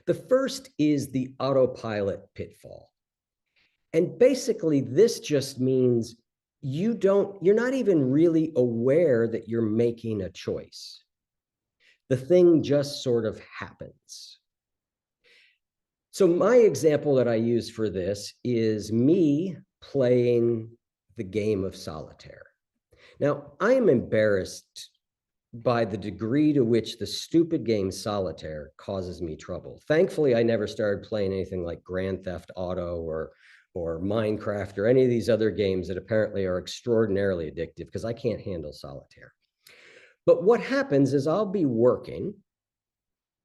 The first is the autopilot pitfall. And basically, this just means you're not even really aware that you're making a choice. The thing just sort of happens. So my example that I use for this is me playing the game of solitaire. Now, I am embarrassed by the degree to which the stupid game solitaire causes me trouble. Thankfully, I never started playing anything like Grand Theft Auto or Minecraft or any of these other games that apparently are extraordinarily addictive because I can't handle solitaire. But what happens is I'll be working.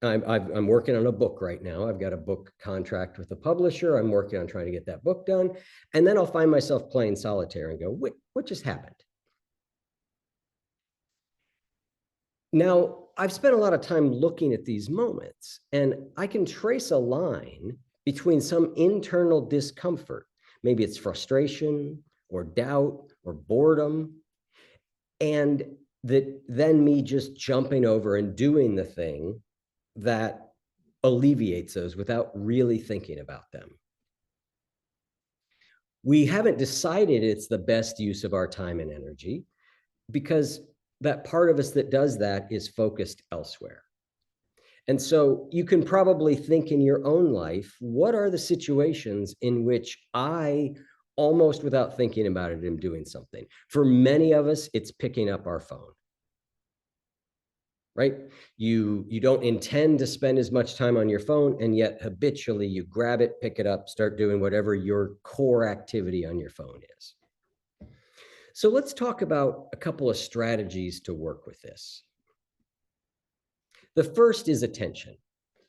I'm working on a book right now. I've got a book contract with a publisher. I'm working on trying to get that book done. And then I'll find myself playing solitaire and go, wait, what just happened? Now, I've spent a lot of time looking at these moments, and I can trace a line between some internal discomfort. Maybe it's frustration or doubt or boredom, and then me just jumping over and doing the thing that alleviates those without really thinking about them. We haven't decided it's the best use of our time and energy because that part of us that does that is focused elsewhere. And so you can probably think in your own life, what are the situations in which I, almost without thinking about it, am doing something? For many of us, it's picking up our phone. Right? You don't intend to spend as much time on your phone, and yet habitually you grab it, pick it up, start doing whatever your core activity on your phone is. So let's talk about a couple of strategies to work with this. The first is attention.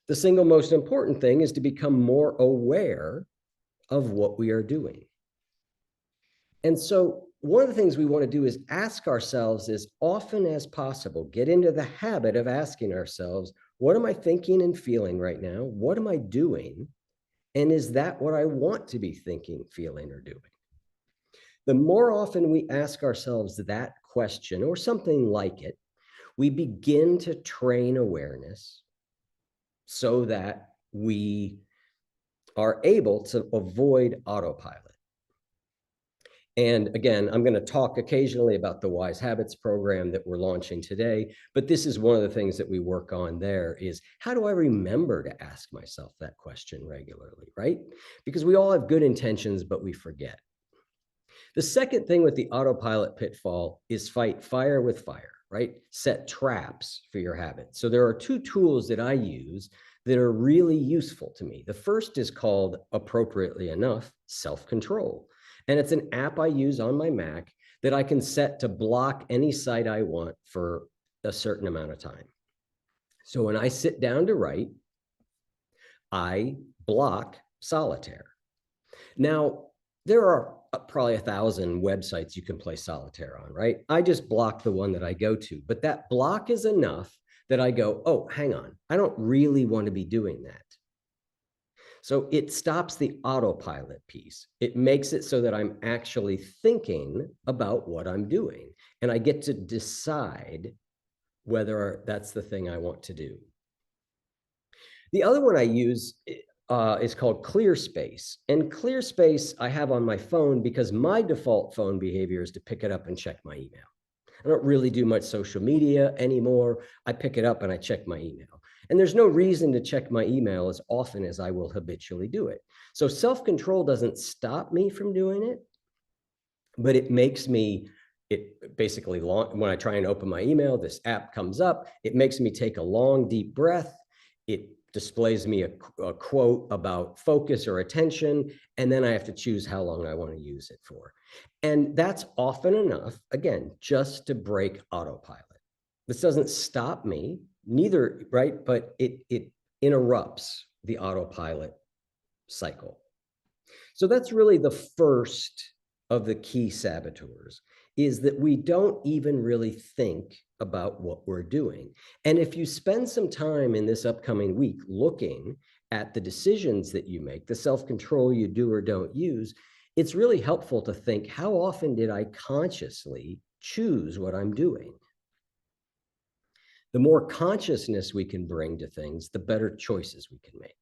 The single most important thing is to become more aware of what we are doing. And so one of the things we want to do is ask ourselves as often as possible, get into the habit of asking ourselves, what am I thinking and feeling right now? What am I doing? And is that what I want to be thinking, feeling, or doing? The more often we ask ourselves that question or something like it, we begin to train awareness so that we are able to avoid autopilot. And again, I'm going to talk occasionally about the Wise Habits program that we're launching today, but this is one of the things that we work on there is how do I remember to ask myself that question regularly, right? Because we all have good intentions, but we forget. The second thing with the autopilot pitfall is fight fire with fire, right? Set traps for your habits. So there are two tools that I use that are really useful to me. The first is called, appropriately enough, self-control. And it's an app I use on my Mac that I can set to block any site I want for a certain amount of time. So when I sit down to write, I block solitaire. Now, there are probably 1,000 websites you can play solitaire on, right? I just block the one that I go to, but that block is enough that I go, oh, hang on, I don't really want to be doing that. So it stops the autopilot piece. It makes it so that I'm actually thinking about what I'm doing, and I get to decide whether that's the thing I want to do. The other one I use is called Clear Space. And Clear Space I have on my phone because my default phone behavior is to pick it up and check my email. I don't really do much social media anymore. I pick it up and I check my email. And there's no reason to check my email as often as I will habitually do it. So self-control doesn't stop me from doing it, but it makes me, it basically, when I try and open my email, this app comes up, it makes me take a long, deep breath. It displays me a quote about focus or attention, and then I have to choose how long I want to use it for. And that's often enough, again, just to break autopilot. This doesn't stop me, neither, right? But it interrupts the autopilot cycle. So that's really the first of the key saboteurs, is that we don't even really think about what we're doing. And if you spend some time in this upcoming week looking at the decisions that you make, the self-control you do or don't use, it's really helpful to think, how often did I consciously choose what I'm doing? The more consciousness we can bring to things, the better choices we can make.